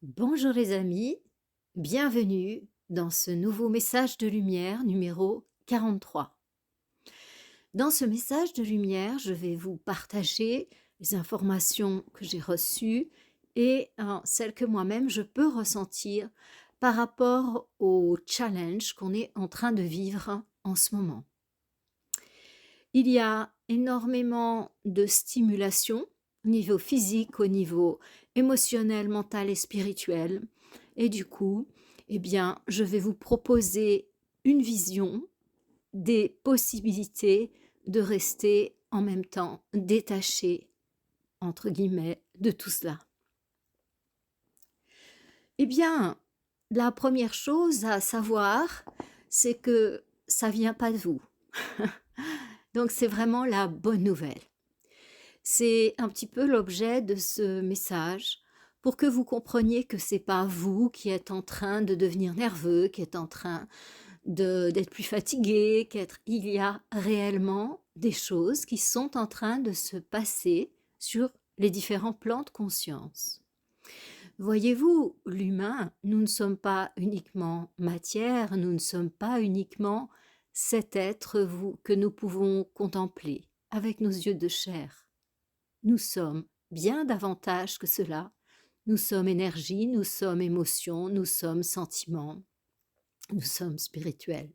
Bonjour les amis, bienvenue dans ce nouveau message de lumière numéro 43. Dans ce message de lumière, je vais vous partager les informations que j'ai reçues et celles que moi-même je peux ressentir par rapport au challenge qu'on est en train de vivre en ce moment. Il y a énormément de stimulation au niveau physique, au niveau émotionnel, mental et spirituel. Et du coup, eh bien, je vais vous proposer une vision des possibilités de rester en même temps détaché, entre guillemets, de tout cela. Eh bien, la première chose à savoir, c'est que ça vient pas de vous. Donc c'est vraiment la bonne nouvelle. C'est un petit peu l'objet de ce message pour que vous compreniez que c'est pas vous qui êtes en train de devenir nerveux, qui êtes en train d'être plus fatigué, il y a réellement des choses qui sont en train de se passer sur les différents plans de conscience. Voyez-vous, l'humain, nous ne sommes pas uniquement matière, nous ne sommes pas uniquement cet être que nous pouvons contempler avec nos yeux de chair. Nous sommes bien davantage que cela. Nous sommes énergie, nous sommes émotion, nous sommes sentiments, nous sommes spirituels.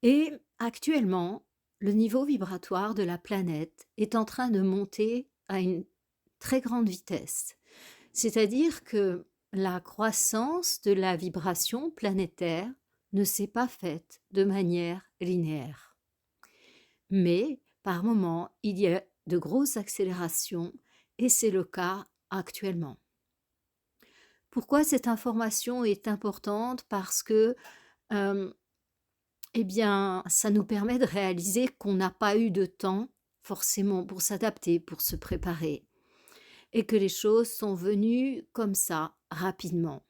Et actuellement, le niveau vibratoire de la planète est en train de monter à une très grande vitesse. C'est-à-dire que la croissance de la vibration planétaire ne s'est pas faite de manière linéaire. Mais par moments, il y a de grosses accélérations et c'est le cas actuellement. Pourquoi cette information est importante? Parce que eh bien, ça nous permet de réaliser qu'on n'a pas eu de temps forcément pour s'adapter, pour se préparer, et que les choses sont venues comme ça, rapidement.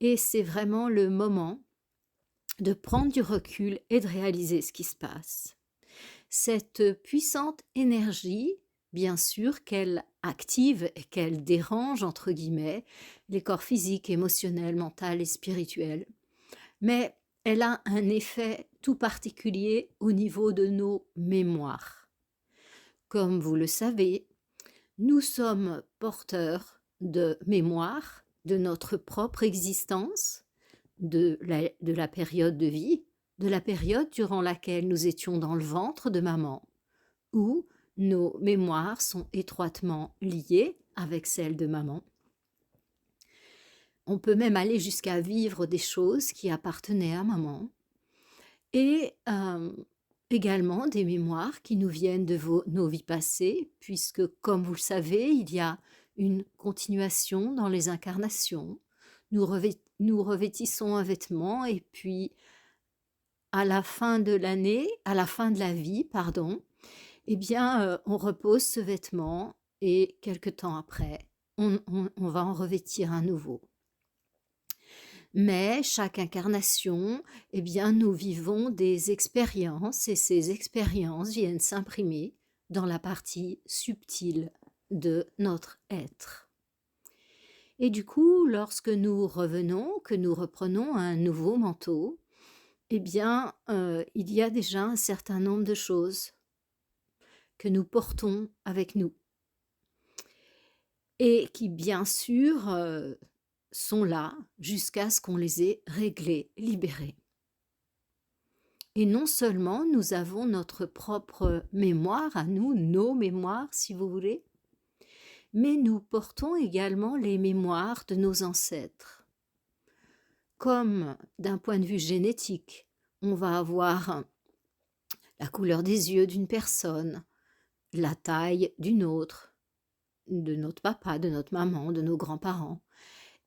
Et c'est vraiment le moment de prendre du recul et de réaliser ce qui se passe. Cette puissante énergie, bien sûr qu'elle active et qu'elle dérange, entre guillemets, les corps physiques, émotionnels, mentaux et spirituels, mais elle a un effet tout particulier au niveau de nos mémoires. Comme vous le savez, nous sommes porteurs de mémoire de notre propre existence, de la période de vie, de la période durant laquelle nous étions dans le ventre de maman, où nos mémoires sont étroitement liées avec celles de maman. On peut même aller jusqu'à vivre des choses qui appartenaient à maman et également des mémoires qui nous viennent de nos vies passées, puisque comme vous le savez, il y a une continuation dans les incarnations. Nous revêtissons un vêtement et puis à la fin de l'année, à la fin de la vie, pardon, eh bien, on repose ce vêtement et quelque temps après, on va en revêtir un nouveau. Mais chaque incarnation, eh bien, nous vivons des expériences et ces expériences viennent s'imprimer dans la partie subtile de notre être. Et du coup, lorsque nous revenons, que nous reprenons un nouveau manteau, eh bien, il y a déjà un certain nombre de choses que nous portons avec nous et qui, bien sûr, sont là jusqu'à ce qu'on les ait réglées, libérées. Et non seulement nous avons notre propre mémoire à nous, nos mémoires si vous voulez, mais nous portons également les mémoires de nos ancêtres. Comme d'un point de vue génétique, on va avoir la couleur des yeux d'une personne, la taille d'une autre, de notre papa, de notre maman, de nos grands-parents.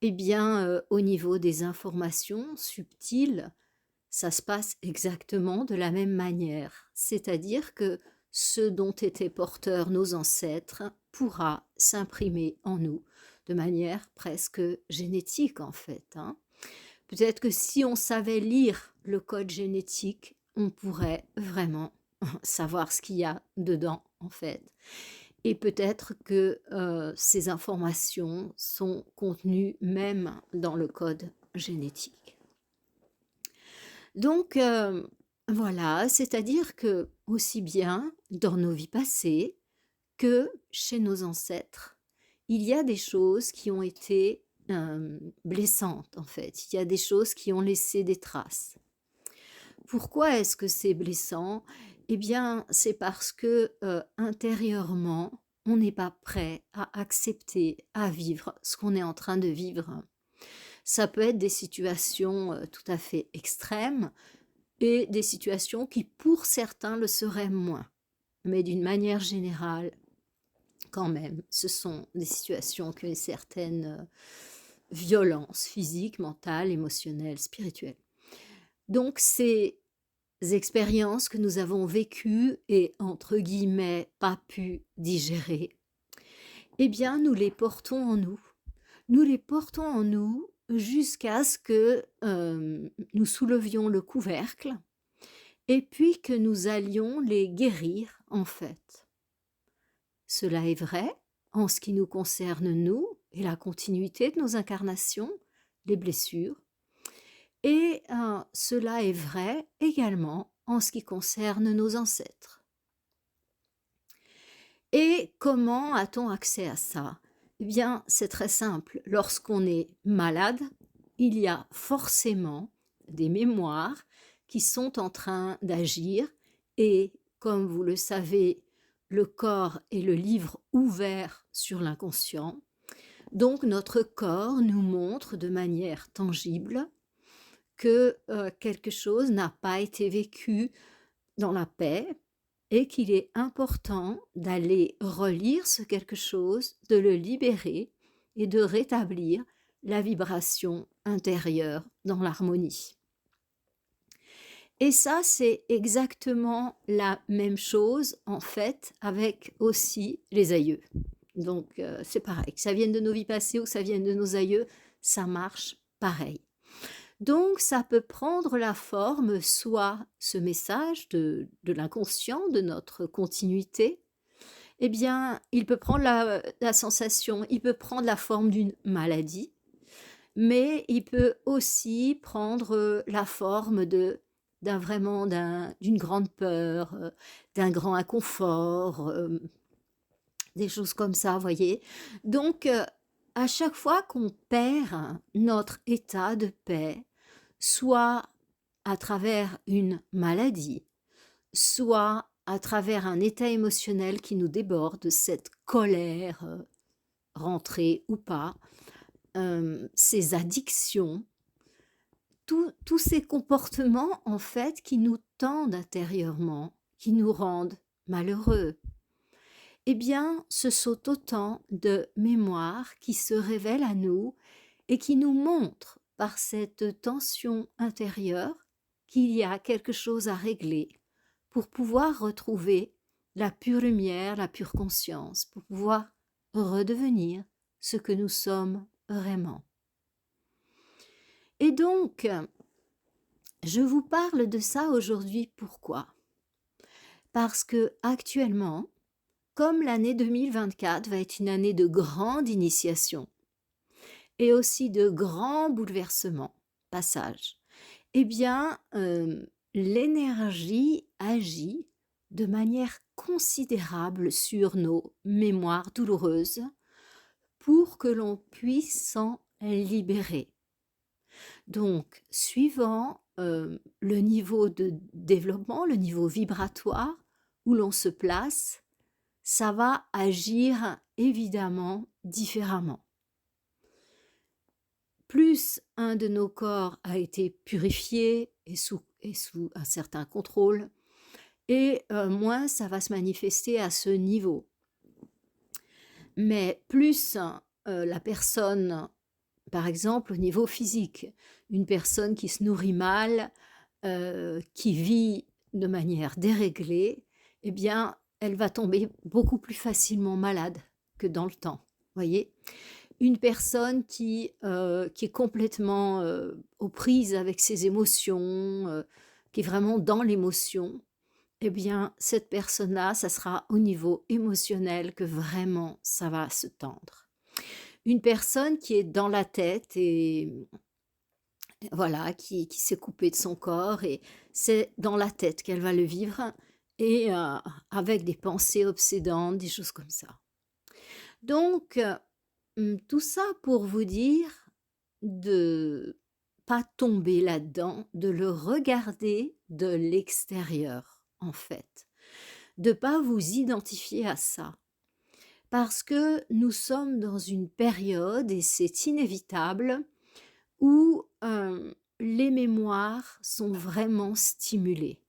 Eh bien, au niveau des informations subtiles, ça se passe exactement de la même manière. C'est-à-dire que ce dont étaient porteurs nos ancêtres pourra s'imprimer en nous de manière presque génétique en fait. Peut-être que si on savait lire le code génétique, on pourrait vraiment savoir ce qu'il y a dedans en fait. et peut-être que ces informations sont contenues même dans le code génétique. Donc voilà, c'est-à-dire que aussi bien dans nos vies passées que chez nos ancêtres, il y a des choses qui ont été blessantes en fait. Il y a des choses qui ont laissé des traces. Pourquoi est-ce que c'est blessant? Eh bien, c'est parce que intérieurement, on n'est pas prêt à accepter, à vivre ce qu'on est en train de vivre. Ça peut être des situations tout à fait extrêmes et des situations qui, pour certains, le seraient moins. Mais d'une manière générale, quand même, ce sont des situations qui ont une certaine violence physique, mentale, émotionnelle, spirituelle. Donc, ces expériences que nous avons vécues et, entre guillemets, pas pu digérer, eh bien, nous les portons en nous. Nous les portons en nous jusqu'à ce que nous soulevions le couvercle et puis que nous allions les guérir, en fait. Cela est vrai en ce qui nous concerne, nous, et la continuité de nos incarnations, les blessures, et cela est vrai également en ce qui concerne nos ancêtres. Et comment a-t-on accès à ça? Eh bien, c'est très simple. Lorsqu'on est malade, il y a forcément des mémoires qui sont en train d'agir et, comme vous le savez, le corps est le livre ouvert sur l'inconscient. Donc notre corps nous montre de manière tangible que quelque chose n'a pas été vécu dans la paix et qu'il est important d'aller relire ce quelque chose, de le libérer et de rétablir la vibration intérieure dans l'harmonie. Et ça, c'est exactement la même chose, en fait, avec aussi les aïeux. Donc, c'est pareil, que ça vienne de nos vies passées ou que ça vienne de nos aïeux, ça marche pareil. Donc, ça peut prendre la forme, soit ce message de l'inconscient, de notre continuité, eh bien, il peut prendre la sensation, il peut prendre la forme d'une maladie, mais il peut aussi prendre la forme d'une grande peur, d'un grand inconfort, des choses comme ça, vous voyez. Donc, à chaque fois qu'on perd notre état de paix, soit à travers une maladie, soit à travers un état émotionnel qui nous déborde, cette colère, rentrée ou pas, ces addictions, tous ces comportements en fait qui nous tendent intérieurement, qui nous rendent malheureux, eh bien ce sont autant de mémoires qui se révèlent à nous et qui nous montrent par cette tension intérieure qu'il y a quelque chose à régler pour pouvoir retrouver la pure lumière, la pure conscience, pour pouvoir redevenir ce que nous sommes vraiment. Et donc, je vous parle de ça aujourd'hui, pourquoi? Parce que actuellement, comme l'année 2024 va être une année de grande initiation et aussi de grands bouleversements, passages, eh bien, l'énergie agit de manière considérable sur nos mémoires douloureuses pour que l'on puisse s'en libérer. Donc, suivant le niveau de développement, le niveau vibratoire où l'on se place, ça va agir évidemment différemment. Plus un de nos corps a été purifié et sous un certain contrôle, et moins ça va se manifester à ce niveau. Mais plus la personne, par exemple au niveau physique, une personne qui se nourrit mal, qui vit de manière déréglée, eh bien, elle va tomber beaucoup plus facilement malade que dans le temps, voyez? Une personne qui est complètement aux prises avec ses émotions, qui est vraiment dans l'émotion, eh bien, cette personne-là, ça sera au niveau émotionnel que vraiment ça va se tendre. Une personne qui est dans la tête et voilà, qui s'est coupée de son corps et c'est dans la tête qu'elle va le vivre et avec des pensées obsédantes, des choses comme ça. Donc, tout ça pour vous dire de pas tomber là-dedans, de le regarder de l'extérieur, en fait. De pas vous identifier à ça. Parce que nous sommes dans une période, et c'est inévitable, où les mémoires sont vraiment stimulées.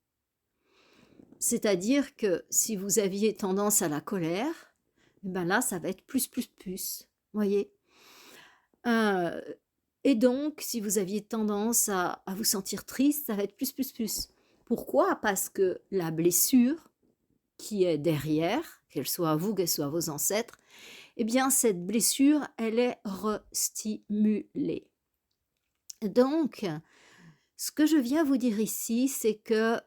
C'est-à-dire que si vous aviez tendance à la colère, eh ben là, ça va être plus, plus, plus. Voyez. Euh, et donc, si vous aviez tendance à vous sentir triste, ça va être plus, plus, plus. Pourquoi? Parce que la blessure qui est derrière, qu'elle soit à vous, qu'elle soit à vos ancêtres, eh bien, cette blessure, elle est restimulée. Donc, ce que je viens vous dire ici, c'est que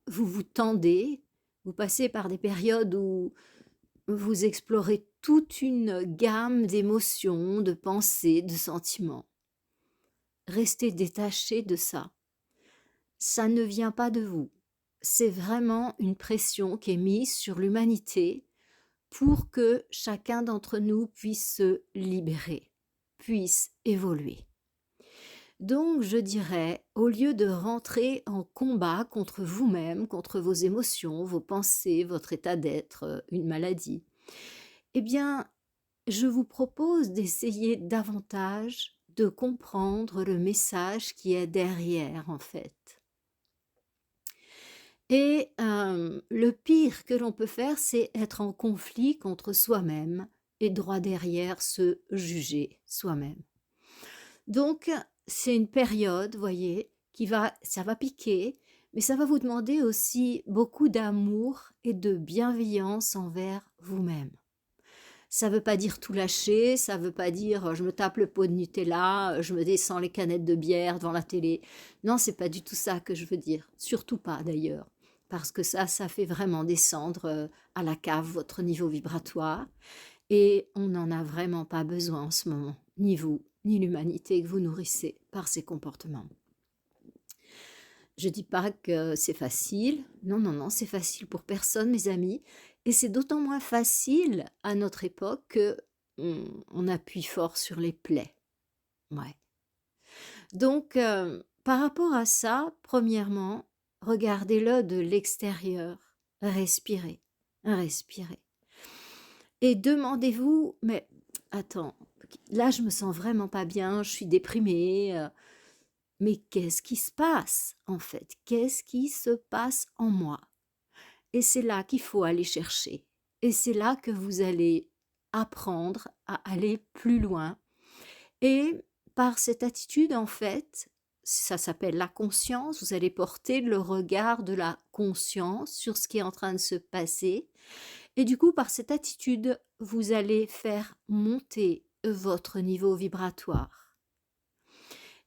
vous vous tendez, vous passez par des périodes où vous explorez toute une gamme d'émotions, de pensées, de sentiments. Restez détaché de ça. Ça ne vient pas de vous. C'est vraiment une pression qui est mise sur l'humanité pour que chacun d'entre nous puisse se libérer, puisse évoluer. Donc je dirais, au lieu de rentrer en combat contre vous-même, contre vos émotions, vos pensées, votre état d'être, une maladie, eh bien, je vous propose d'essayer davantage de comprendre le message qui est derrière, en fait. Et le pire que l'on peut faire, c'est être en conflit contre soi-même et droit derrière se juger soi-même. Donc, c'est une période, voyez, ça va piquer, mais ça va vous demander aussi beaucoup d'amour et de bienveillance envers vous-même. Ça veut pas dire tout lâcher, ça veut pas dire je me tape le pot de Nutella, je me descends les canettes de bière devant la télé. Non, c'est pas du tout ça que je veux dire, surtout pas d'ailleurs, parce que ça fait vraiment descendre à la cave votre niveau vibratoire et on n'en a vraiment pas besoin en ce moment, ni vous, ni l'humanité que vous nourrissez par ces comportements. Je dis pas que c'est facile, non, non, non, c'est facile pour personne, mes amis, et c'est d'autant moins facile à notre époque que on appuie fort sur les plaies. Ouais. Donc, par rapport à ça, premièrement, regardez-le de l'extérieur, respirez, respirez. Et demandez-vous, mais attends, là je me sens vraiment pas bien, je suis déprimée, mais qu'est-ce qui se passe en fait? Qu'est-ce qui se passe en moi? Et c'est là qu'il faut aller chercher. Et c'est là que vous allez apprendre à aller plus loin. Et par cette attitude, en fait, ça s'appelle la conscience, vous allez porter le regard de la conscience sur ce qui est en train de se passer. Et du coup, par cette attitude, vous allez faire monter votre niveau vibratoire.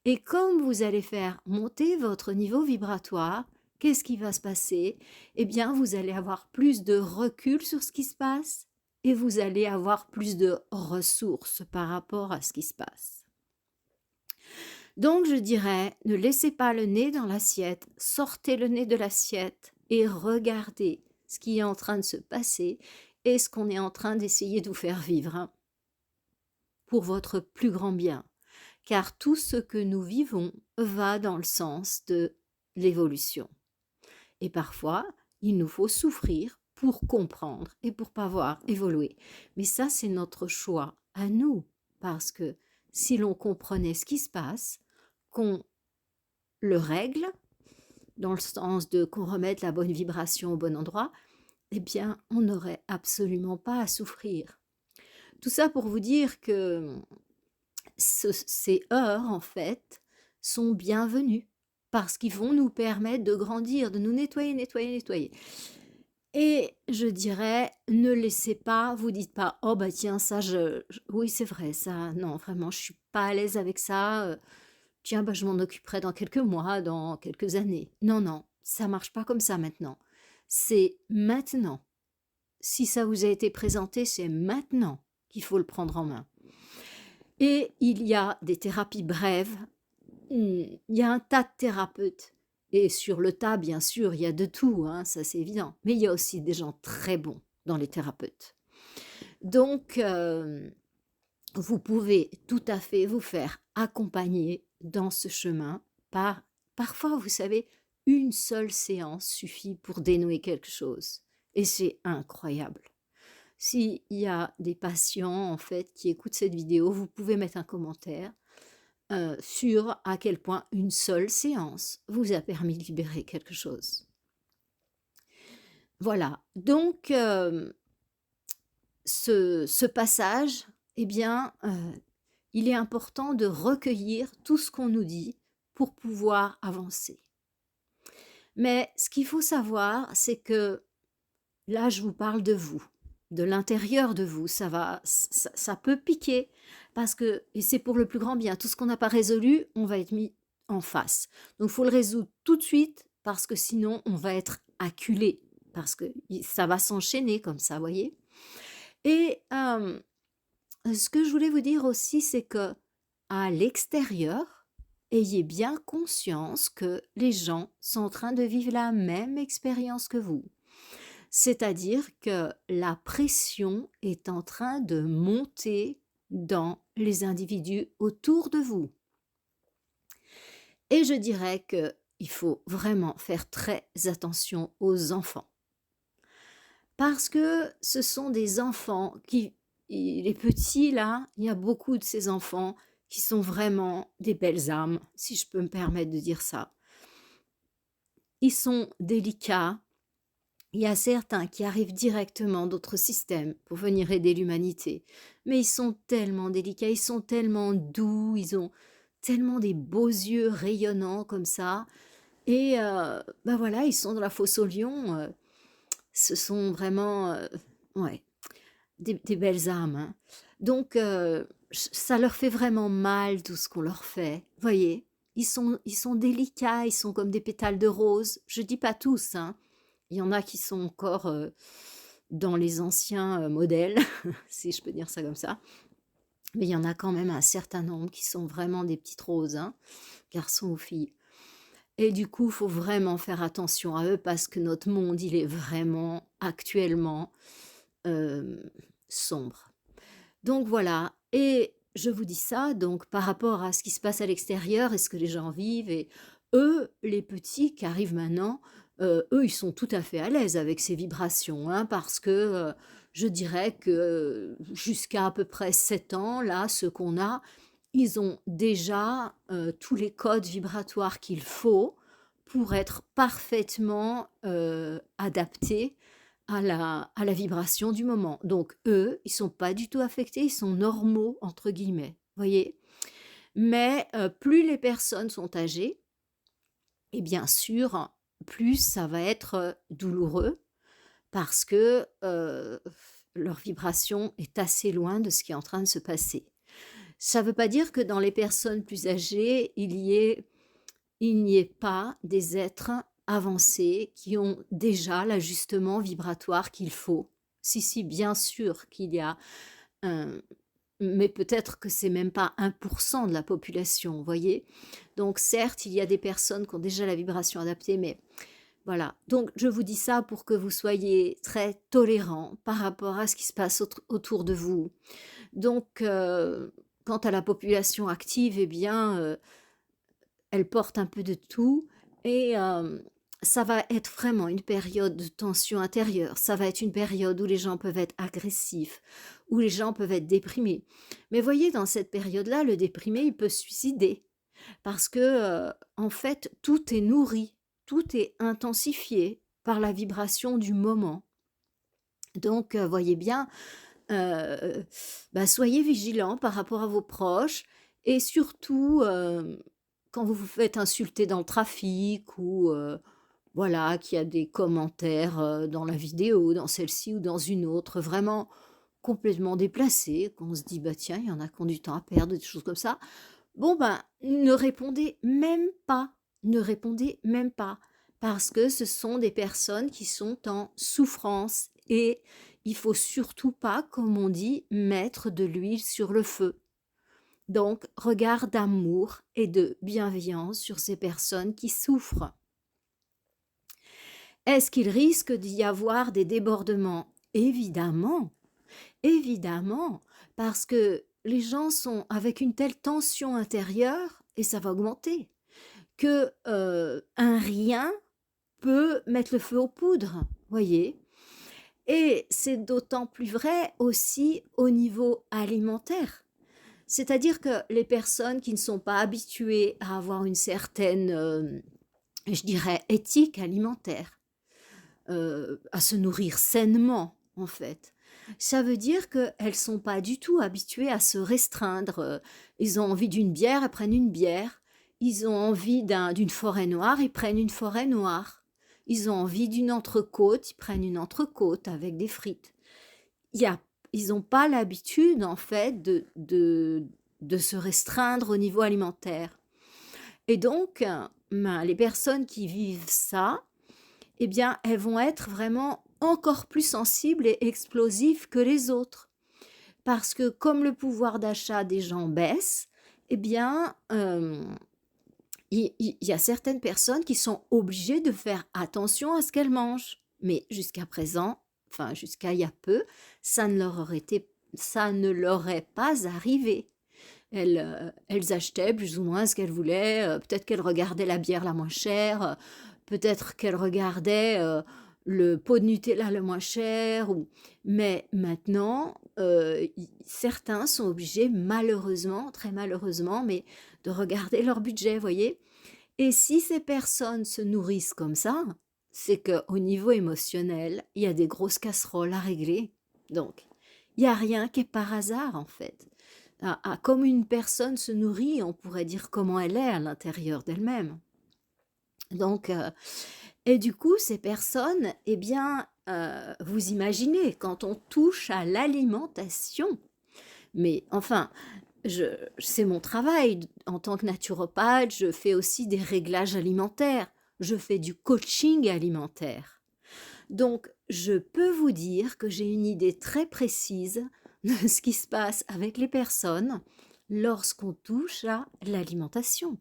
Et comme vous allez faire monter votre niveau vibratoire, qu'est-ce qui va se passer? Eh bien, vous allez avoir plus de recul sur ce qui se passe et vous allez avoir plus de ressources par rapport à ce qui se passe. Donc, je dirais, ne laissez pas le nez dans l'assiette, sortez le nez de l'assiette et regardez ce qui est en train de se passer et ce qu'on est en train d'essayer de vous faire vivre pour votre plus grand bien. Car tout ce que nous vivons va dans le sens de l'évolution. Et parfois, il nous faut souffrir pour comprendre et pour pouvoir évoluer. Mais ça, c'est notre choix à nous. Parce que si l'on comprenait ce qui se passe, qu'on le règle, dans le sens de qu'on remette la bonne vibration au bon endroit, eh bien, on n'aurait absolument pas à souffrir. Tout ça pour vous dire que ces heures, en fait, sont bienvenues parce qu'ils vont nous permettre de grandir, de nous nettoyer, nettoyer, nettoyer. Et je dirais, ne laissez pas, vous dites pas, oh bah tiens, ça, oui, c'est vrai, ça, non, vraiment, je suis pas à l'aise avec ça, tiens, bah je m'en occuperai dans quelques mois, dans quelques années. Non, non, ça marche pas comme ça maintenant. C'est maintenant. Si ça vous a été présenté, c'est maintenant qu'il faut le prendre en main. Et il y a des thérapies brèves, il y a un tas de thérapeutes. Et sur le tas, bien sûr, il y a de tout, hein, ça c'est évident. Mais il y a aussi des gens très bons dans les thérapeutes. Donc, vous pouvez tout à fait vous faire accompagner dans ce chemin par, parfois, vous savez, une seule séance suffit pour dénouer quelque chose. Et c'est incroyable. S'il y a des patients, en fait, qui écoutent cette vidéo, vous pouvez mettre un commentaire sur à quel point une seule séance vous a permis de libérer quelque chose. Voilà. Donc, ce passage, eh bien, il est important de recueillir tout ce qu'on nous dit pour pouvoir avancer. Mais ce qu'il faut savoir, c'est que là, je vous parle de vous, de l'intérieur de vous. Ça peut piquer parce que, et c'est pour le plus grand bien, tout ce qu'on n'a pas résolu, on va être mis en face. Donc, il faut le résoudre tout de suite parce que sinon, on va être acculé parce que ça va s'enchaîner comme ça, voyez. Et ce que je voulais vous dire aussi, c'est que à l'extérieur, ayez bien conscience que les gens sont en train de vivre la même expérience que vous. C'est-à-dire que la pression est en train de monter dans les individus autour de vous. Et je dirais qu'il faut vraiment faire très attention aux enfants. Parce que ce sont des enfants les petits là, il y a beaucoup de ces enfants qui sont vraiment des belles âmes, si je peux me permettre de dire ça. Ils sont délicats. Il y a certains qui arrivent directement d'autres systèmes pour venir aider l'humanité. Mais ils sont tellement délicats, ils sont tellement doux, ils ont tellement des beaux yeux rayonnants comme ça. Et ben voilà, ils sont dans la fosse aux lions. Ce sont vraiment ouais, des belles âmes, hein. Donc, ça leur fait vraiment mal tout ce qu'on leur fait. Voyez, ils sont délicats, ils sont comme des pétales de rose. Je dis pas tous, hein. Il y en a qui sont encore dans les anciens modèles, si je peux dire ça comme ça. Mais il y en a quand même un certain nombre qui sont vraiment des petites roses, hein, garçons ou filles. Et du coup, il faut vraiment faire attention à eux parce que notre monde, il est vraiment actuellement sombre. Donc voilà, et je vous dis ça donc par rapport à ce qui se passe à l'extérieur et ce que les gens vivent. Et eux, les petits qui arrivent maintenant, eux, ils sont tout à fait à l'aise avec ces vibrations, hein, parce que je dirais que jusqu'à à peu près 7 ans, là, ceux qu'on a, ils ont déjà tous les codes vibratoires qu'il faut pour être parfaitement adaptés à la vibration du moment. Donc eux, ils sont pas du tout affectés, ils sont normaux entre guillemets, voyez. Mais plus les personnes sont âgées, et bien sûr, plus ça va être douloureux parce que leur vibration est assez loin de ce qui est en train de se passer. Ça ne veut pas dire que dans les personnes plus âgées, il n'y ait pas des êtres avancés qui ont déjà l'ajustement vibratoire qu'il faut. Si, si, bien sûr qu'il y a un, mais peut-être que c'est même pas 1% de la population, vous voyez. Donc certes, il y a des personnes qui ont déjà la vibration adaptée, mais voilà. Donc je vous dis ça pour que vous soyez très tolérants par rapport à ce qui se passe autour de vous. Donc, quant à la population active, eh bien, elle porte un peu de tout et ça va être vraiment une période de tension intérieure. Ça va être une période où les gens peuvent être agressifs, où les gens peuvent être déprimés. Mais voyez, dans cette période-là, le déprimé, il peut se suicider parce que, en fait, tout est nourri, tout est intensifié par la vibration du moment. Donc, voyez bien, bah, soyez vigilants par rapport à vos proches et surtout quand vous vous faites insulter dans le trafic ou voilà, qu'il y a des commentaires dans la vidéo, dans celle-ci ou dans une autre, vraiment complètement déplacés, qu'on se dit, bah tiens, il y en a qui ont du temps à perdre, des choses comme ça. Bon, ben, ne répondez même pas, ne répondez même pas. parce que ce sont des personnes qui sont en souffrance et il faut surtout pas, comme on dit, mettre de l'huile sur le feu. Donc, regard d'amour et de bienveillance sur ces personnes qui souffrent. Est-ce qu'il risque d'y avoir des débordements? Évidemment, évidemment, parce que les gens sont avec une telle tension intérieure, et ça va augmenter, que un rien peut mettre le feu aux poudres, voyez? Et c'est d'autant plus vrai aussi au niveau alimentaire. C'est-à-dire que les personnes qui ne sont pas habituées à avoir une certaine, je dirais, éthique alimentaire, à se nourrir sainement, en fait. Ça veut dire qu'elles ne sont pas du tout habituées à se restreindre. Ils ont envie d'une bière, elles prennent une bière. Ils ont envie d'une forêt noire, ils prennent une forêt noire. Ils ont envie d'une entrecôte, ils prennent une entrecôte avec des frites. Il y a, ils n'ont pas l'habitude, en fait, de se restreindre au niveau alimentaire. Et donc, ben, les personnes qui vivent ça, eh bien, elles vont être vraiment encore plus sensibles et explosives que les autres. Parce que comme le pouvoir d'achat des gens baisse, eh bien, il y a certaines personnes qui sont obligées de faire attention à ce qu'elles mangent. Mais jusqu'à présent, enfin jusqu'à il y a peu, ça ne leur est pas arrivé. Elles achetaient plus ou moins ce qu'elles voulaient. Peut-être qu'elles regardaient la bière la moins chère, peut-être qu'elles regardaient le pot de Nutella le moins cher. Mais maintenant, certains sont obligés, malheureusement, très malheureusement, mais de regarder leur budget, voyez. Et si ces personnes se nourrissent comme ça, c'est qu'au niveau émotionnel, il y a des grosses casseroles à régler. Donc, il n'y a rien qui est par hasard, en fait. Comme une personne se nourrit, on pourrait dire comment elle est à l'intérieur d'elle-même. Donc, et du coup, ces personnes, eh bien, vous imaginez, quand on touche à l'alimentation, mais enfin, c'est mon travail en tant que naturopathe, je fais aussi des réglages alimentaires, je fais du coaching alimentaire. Donc, je peux vous dire que j'ai une idée très précise de ce qui se passe avec les personnes lorsqu'on touche à l'alimentation.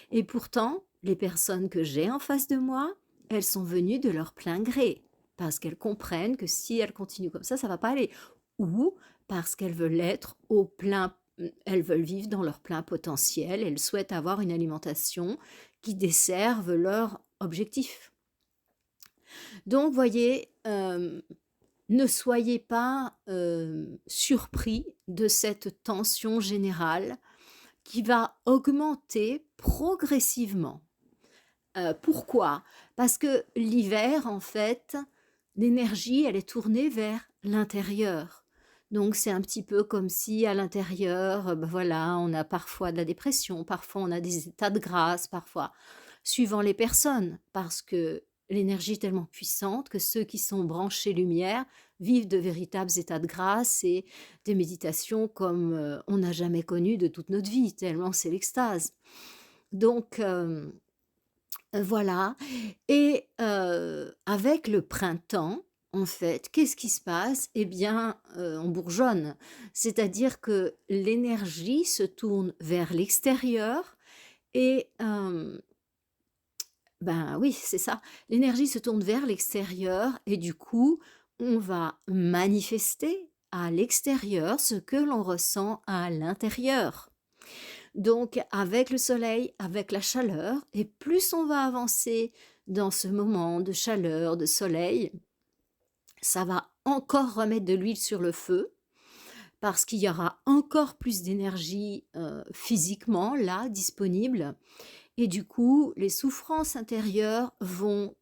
Et pourtant, les personnes que j'ai en face de moi, elles sont venues de leur plein gré, parce qu'elles comprennent que si elles continuent comme ça ne va pas aller. Ou parce qu'elles veulent être au plein, elles veulent vivre dans leur plein potentiel, elles souhaitent avoir une alimentation qui desserve leur objectif. Donc, voyez, ne soyez pas surpris de cette tension générale qui va augmenter progressivement. Pourquoi? Parce que l'hiver, en fait, l'énergie, elle est tournée vers l'intérieur. Donc c'est un petit peu comme si à l'intérieur, ben voilà, on a parfois de la dépression, parfois on a des états de grâce, parfois, suivant les personnes, parce que l'énergie est tellement puissante que ceux qui sont branchés lumière vivent de véritables états de grâce et des méditations comme on n'a jamais connu de toute notre vie, tellement c'est l'extase. Donc, voilà. Et avec le printemps, en fait, qu'est-ce qui se passe? Eh bien, on bourgeonne. C'est-à-dire que l'énergie se tourne vers l'extérieur et ben oui, c'est ça. L'énergie se tourne vers l'extérieur et du coup, on va manifester à l'extérieur ce que l'on ressent à l'intérieur. Donc, avec le soleil, avec la chaleur, et plus on va avancer dans ce moment de chaleur, de soleil, ça va encore remettre de l'huile sur le feu, parce qu'il y aura encore plus d'énergie physiquement là disponible, et du coup, les souffrances intérieures vont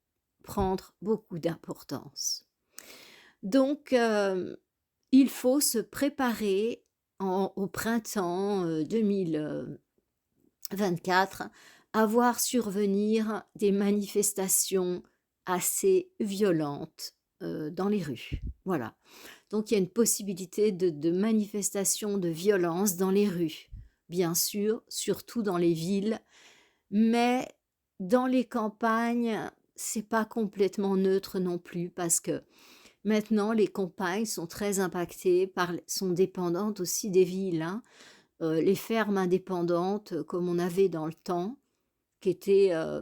prendre beaucoup d'importance. Donc, il faut se préparer au printemps 2024 à voir survenir des manifestations assez violentes dans les rues. Voilà. Donc il y a une possibilité de manifestation de violence dans les rues, bien sûr, surtout dans les villes, mais dans les campagnes, c'est pas complètement neutre non plus parce que maintenant les campagnes sont très impactées sont dépendantes aussi des villes, hein. Les fermes indépendantes, comme on avait dans le temps, qui étaient, à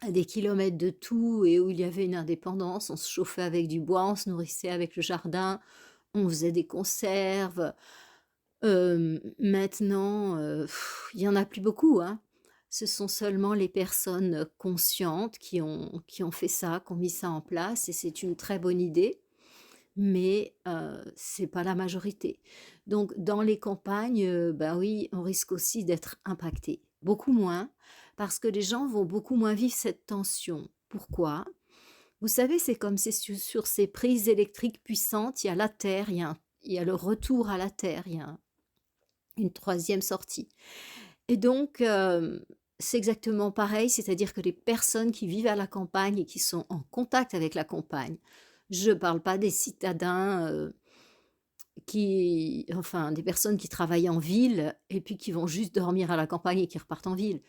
des kilomètres de tout et où il y avait une indépendance. On se chauffait avec du bois, on se nourrissait avec le jardin, on faisait des conserves. Maintenant, il y en a plus beaucoup, hein. Ce sont seulement les personnes conscientes qui ont fait ça, qui ont mis ça en place et c'est une très bonne idée, mais c'est pas la majorité. Donc dans les campagnes, bah, oui, on risque aussi d'être impacté. Beaucoup moins, parce que les gens vont beaucoup moins vivre cette tension. Pourquoi? Vous savez, c'est comme c'est sur ces prises électriques puissantes, il y a la terre, il y a le retour à la terre, il y a une troisième sortie. Et donc, c'est exactement pareil, c'est-à-dire que les personnes qui vivent à la campagne et qui sont en contact avec la campagne, je ne parle pas des citadins, enfin, des personnes qui travaillent en ville et puis qui vont juste dormir à la campagne et qui repartent en ville.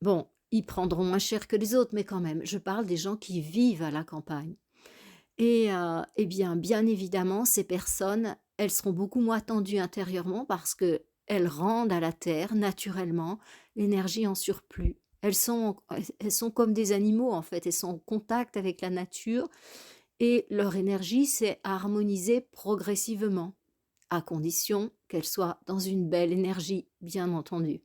Bon, ils prendront moins cher que les autres, mais quand même, je parle des gens qui vivent à la campagne. Et bien évidemment, ces personnes, elles seront beaucoup moins tendues intérieurement parce qu'elles rendent à la terre, naturellement, l'énergie en surplus. Elles sont comme des animaux, en fait. Elles sont en contact avec la nature et leur énergie s'est harmonisée progressivement, à condition qu'elles soient dans une belle énergie, bien entendu.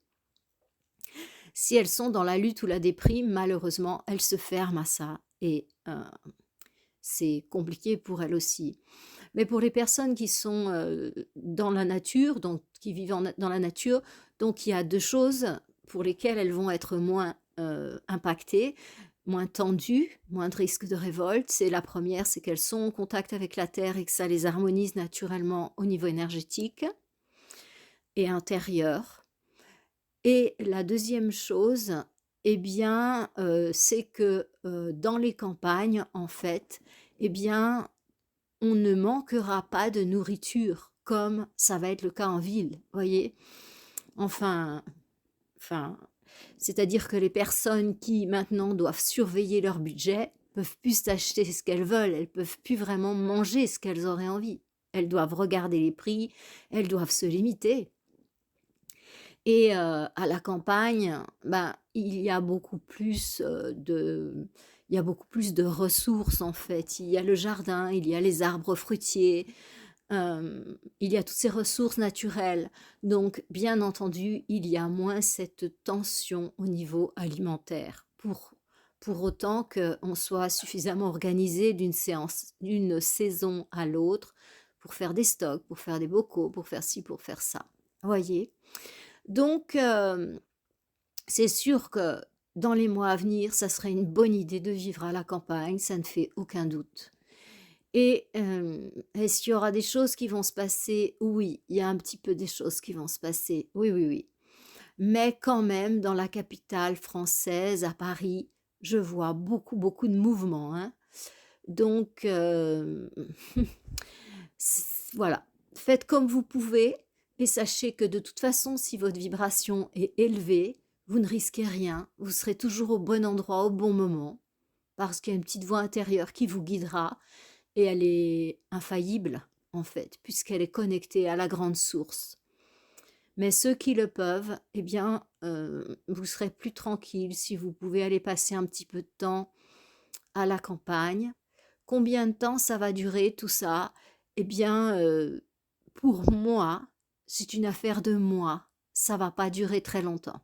Si elles sont dans la lutte ou la déprime, malheureusement, elles se ferment à ça et c'est compliqué pour elles aussi. Mais pour les personnes qui sont, dans la nature, donc qui vivent dans la nature, donc il y a 2 choses pour lesquelles elles vont être moins, impactées, moins tendues, moins de risque de révolte. C'est la première, c'est qu'elles sont en contact avec la terre et que ça les harmonise naturellement au niveau énergétique et intérieur. Et la deuxième chose, eh bien, c'est que, dans les campagnes, en fait, eh bien, on ne manquera pas de nourriture comme ça va être le cas en ville, voyez? Enfin enfin, c'est-à-dire que les personnes qui maintenant doivent surveiller leur budget peuvent plus s'acheter ce qu'elles veulent, elles peuvent plus vraiment manger ce qu'elles auraient envie. Elles doivent regarder les prix, elles doivent se limiter. Et à la campagne, ben, il y a beaucoup plus de ressources, en fait. Il y a le jardin, il y a les arbres fruitiers, il y a toutes ces ressources naturelles. Donc, bien entendu, il y a moins cette tension au niveau alimentaire. Pour autant qu'on soit suffisamment organisé d'une saison à l'autre pour faire des stocks, pour faire des bocaux, pour faire ci, pour faire ça. Voyez? Donc, c'est sûr que dans les mois à venir, ça serait une bonne idée de vivre à la campagne, ça ne fait aucun doute. Et est-ce qu'il y aura des choses qui vont se passer? Oui, il y a un petit peu des choses qui vont se passer. Oui, oui, oui. Mais quand même, dans la capitale française, à Paris, je vois beaucoup, beaucoup de mouvements, hein. Donc, voilà, faites comme vous pouvez et sachez que de toute façon, si votre vibration est élevée, vous ne risquez rien, vous serez toujours au bon endroit au bon moment, parce qu'il y a une petite voix intérieure qui vous guidera et elle est infaillible, en fait, puisqu'elle est connectée à la grande source. Mais ceux qui le peuvent, eh bien, vous serez plus tranquille si vous pouvez aller passer un petit peu de temps à la campagne. Combien de temps ça va durer tout ça? Eh bien, pour moi, c'est une affaire de mois. Ça va pas durer très longtemps.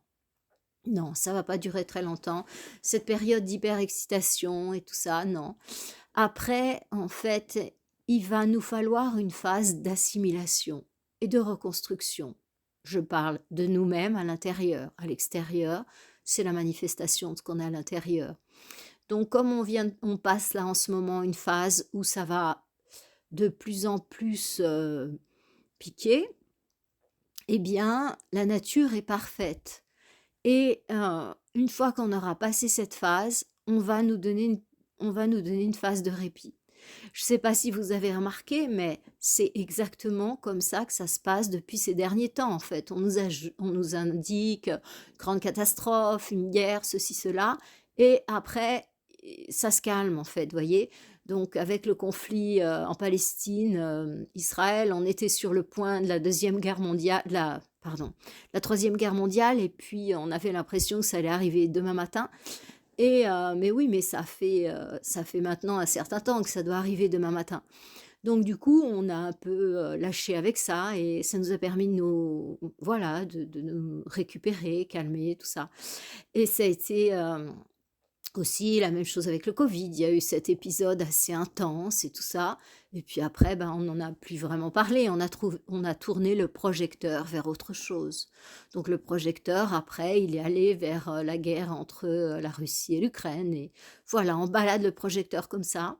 Non, ça va pas durer très longtemps. Cette période d'hyperexcitation et tout ça, non. Après, en fait, il va nous falloir une phase d'assimilation et de reconstruction. Je parle de nous-mêmes à l'intérieur. À l'extérieur, c'est la manifestation de ce qu'on a à l'intérieur. Donc, comme on passe là en ce moment une phase où ça va de plus en plus piquer, eh bien, la nature est parfaite. Et une fois qu'on aura passé cette phase, on va nous donner une phase de répit. Je ne sais pas si vous avez remarqué, mais c'est exactement comme ça que ça se passe depuis ces derniers temps, en fait. On nous indique grande catastrophe, une guerre, ceci, cela, et après, ça se calme en fait, voyez? Donc avec le conflit, en Palestine, Israël, on était sur le point de la deuxième guerre mondiale, la troisième guerre mondiale et puis on avait l'impression que ça allait arriver demain matin mais oui, mais ça fait maintenant un certain temps que ça doit arriver demain matin. Donc du coup, on a un peu, lâché avec ça et ça nous a permis de nous voilà, de nous récupérer, calmer, tout ça et ça a été, aussi la même chose avec le Covid. Il y a eu cet épisode assez intense et tout ça et puis après, ben, on n'en a plus vraiment parlé. On a tourné le projecteur vers autre chose. Donc le projecteur après, il est allé vers, la guerre entre, la Russie et l'Ukraine et voilà, on balade le projecteur comme ça.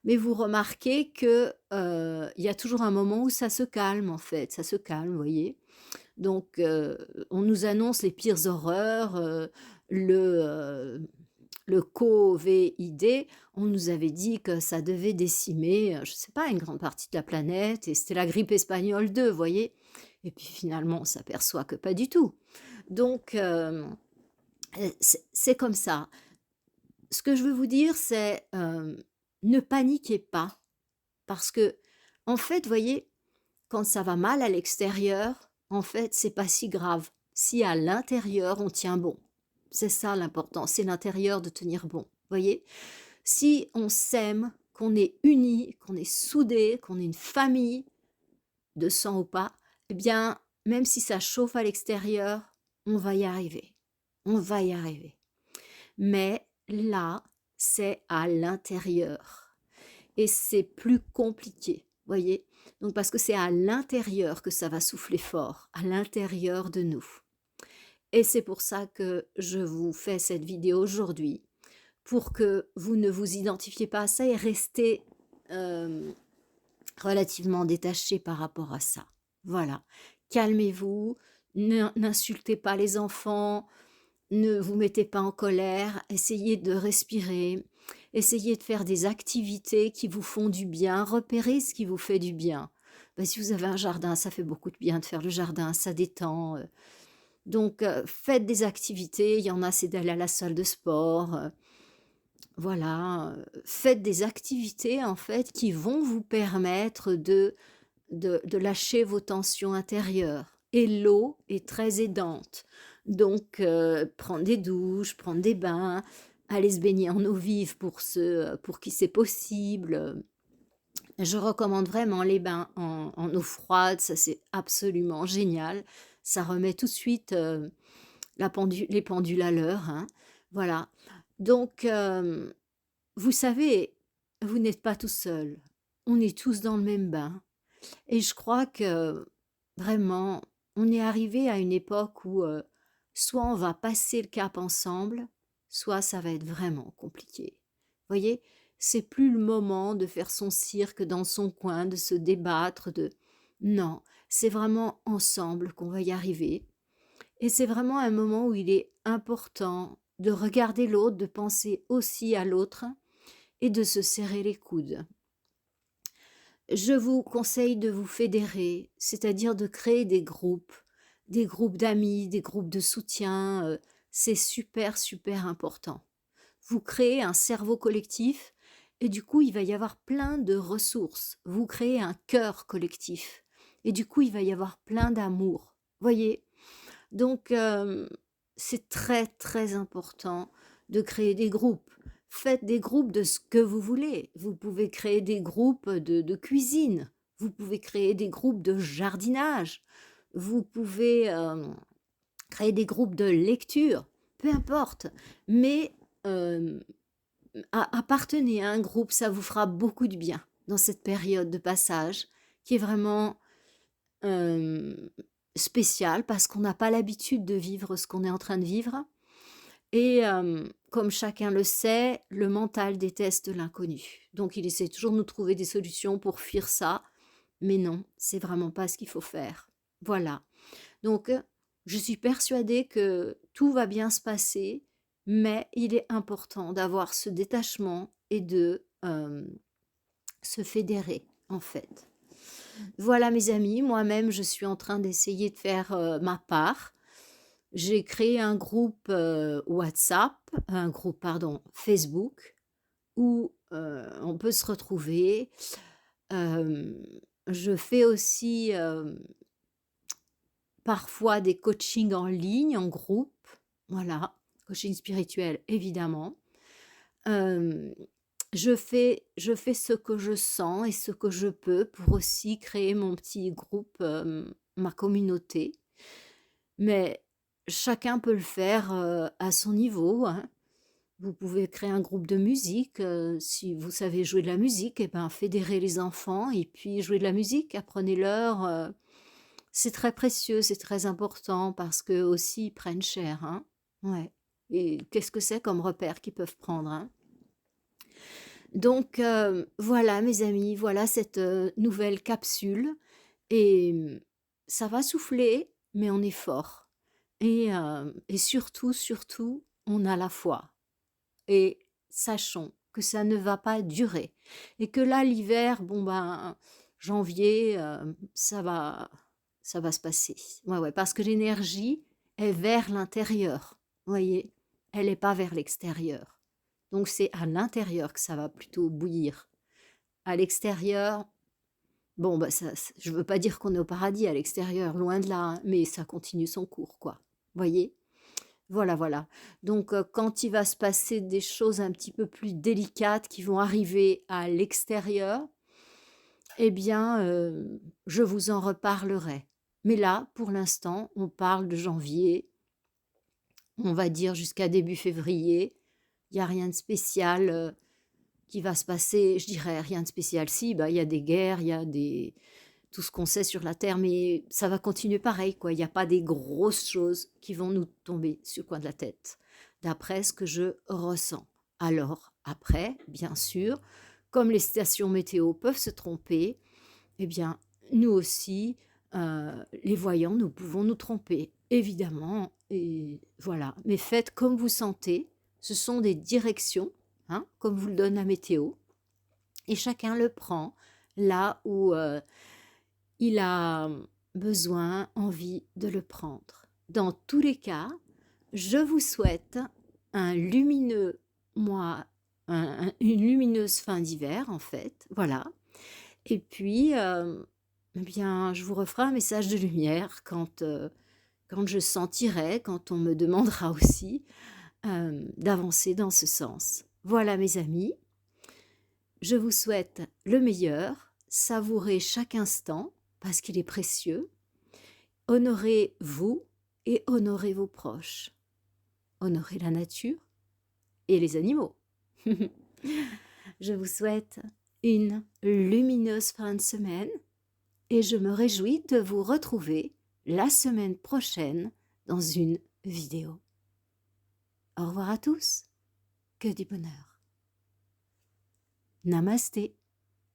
Mais vous remarquez que, il y a toujours un moment où ça se calme en fait, ça se calme, vous voyez? Donc on nous annonce les pires horreurs, le Covid, on nous avait dit que ça devait décimer, je sais pas, une grande partie de la planète et c'était la grippe espagnole 2, vous voyez? Et puis finalement, on s'aperçoit que pas du tout. Donc c'est comme ça. Ce que je veux vous dire, c'est, ne paniquez pas parce que, en fait, voyez, quand ça va mal à l'extérieur, en fait, c'est pas si grave. Si à l'intérieur, on tient bon. C'est ça l'important, c'est l'intérieur de tenir bon, voyez? Si on s'aime, qu'on est unis, qu'on est soudés, qu'on est une famille, de sang ou pas, eh bien, même si ça chauffe à l'extérieur, on va y arriver. On va y arriver. Mais là, c'est à l'intérieur et c'est plus compliqué, voyez? Donc parce que c'est à l'intérieur que ça va souffler fort, à l'intérieur de nous. Et c'est pour ça que je vous fais cette vidéo aujourd'hui, pour que vous ne vous identifiez pas à ça et restez relativement détaché par rapport à ça. Voilà. Calmez-vous, n'insultez pas les enfants, ne vous mettez pas en colère, essayez de respirer, essayez de faire des activités qui vous font du bien, repérez ce qui vous fait du bien. Ben, si vous avez un jardin, ça fait beaucoup de bien de faire le jardin, ça détend. Donc, faites des activités, il y en a, c'est d'aller à la salle de sport, voilà, faites des activités, en fait, qui vont vous permettre de lâcher vos tensions intérieures et l'eau est très aidante. Donc, prendre des douches, prendre des bains, aller se baigner en eau vive pour ceux, pour qui c'est possible, je recommande vraiment les bains en eau froide, ça c'est absolument génial. Ça remet tout de suite, les pendules à l'heure, hein. Voilà. Donc, vous savez, vous n'êtes pas tout seul. On est tous dans le même bain et je crois que vraiment, on est arrivé à une époque où, soit on va passer le cap ensemble, soit ça va être vraiment compliqué. Voyez? C'est plus le moment de faire son cirque dans son coin, de se débattre, de non, c'est vraiment ensemble qu'on va y arriver et c'est vraiment un moment où il est important de regarder l'autre, de penser aussi à l'autre et de se serrer les coudes. Je vous conseille de vous fédérer, c'est-à-dire de créer des groupes d'amis, des groupes de soutien, c'est super, super important. Vous créez un cerveau collectif et du coup, il va y avoir plein de ressources. Vous créez un cœur collectif et du coup, il va y avoir plein d'amour. Voyez? Donc, c'est très, très important de créer des groupes. Faites des groupes de ce que vous voulez. Vous pouvez créer des groupes de cuisine. Vous pouvez créer des groupes de jardinage. Vous pouvez créer des groupes de lecture. Peu importe. Mais appartenez à un groupe, ça vous fera beaucoup de bien dans cette période de passage qui est vraiment euh, spéciale parce qu'on n'a pas l'habitude de vivre ce qu'on est en train de vivre. Et comme chacun le sait, le mental déteste l'inconnu. Donc il essaie toujours de nous trouver des solutions pour fuir ça. Mais non, c'est vraiment pas ce qu'il faut faire. Voilà. Donc je suis persuadée que tout va bien se passer, mais il est important d'avoir ce détachement et de se fédérer, en fait. Voilà mes amis, moi-même je suis en train d'essayer de faire ma part. J'ai créé un groupe WhatsApp, un groupe, pardon, Facebook, où on peut se retrouver. Euh, je fais aussi parfois des coachings en ligne, en groupe, voilà, coaching spirituel évidemment. Euh, je fais ce que je sens et ce que je peux pour aussi créer mon petit groupe, ma communauté. Mais chacun peut le faire à son niveau, hein. Vous pouvez créer un groupe de musique, si vous savez jouer de la musique, et ben fédérez les enfants et puis jouez de la musique, apprenez-leur. C'est très précieux, c'est très important parce que aussi ils prennent cher, hein. Ouais. Et qu'est-ce que c'est comme repère qu'ils peuvent prendre, hein. Donc voilà mes amis, voilà cette nouvelle capsule et ça va souffler, mais on est fort. Et surtout, surtout, on a la foi. Et sachons que ça ne va pas durer. Et que là, l'hiver, bon ben, janvier, ça va se passer. Ouais, ouais, parce que l'énergie est vers l'intérieur. Vous voyez, elle n'est pas vers l'extérieur. Donc c'est à l'intérieur que ça va plutôt bouillir. À l'extérieur, bon, bah je veux pas dire qu'on est au paradis à l'extérieur, loin de là, hein, mais ça continue son cours, quoi. Voyez? Voilà, voilà. Donc, quand il va se passer des choses un petit peu plus délicates qui vont arriver à l'extérieur, eh bien, je vous en reparlerai. Mais là, pour l'instant, on parle de janvier, on va dire jusqu'à début février. Il n'y a rien de spécial qui va se passer, je dirais rien de spécial. Si, bah, il y a des guerres, il y a tout ce qu'on sait sur la Terre, mais ça va continuer pareil, quoi. Il n'y a pas des grosses choses qui vont nous tomber sur le coin de la tête, d'après ce que je ressens. Alors, après, bien sûr, comme les stations météo peuvent se tromper, eh bien, nous aussi, les voyants, nous pouvons nous tromper, évidemment, et voilà. Mais faites comme vous sentez, ce sont des directions, hein, comme vous le donne la météo, et chacun le prend là où il a besoin, envie de le prendre. Dans tous les cas, je vous souhaite un lumineux mois, une lumineuse fin d'hiver en fait, voilà. Et puis, eh bien, je vous referai un message de lumière quand je sentirai, quand on me demandera aussi d'avancer dans ce sens. Voilà mes amis, je vous souhaite le meilleur, savourez chaque instant parce qu'il est précieux, honorez-vous et honorez vos proches, honorez la nature et les animaux. Je vous souhaite une lumineuse fin de semaine et je me réjouis de vous retrouver la semaine prochaine dans une vidéo. Au revoir à tous, que du bonheur. Namasté.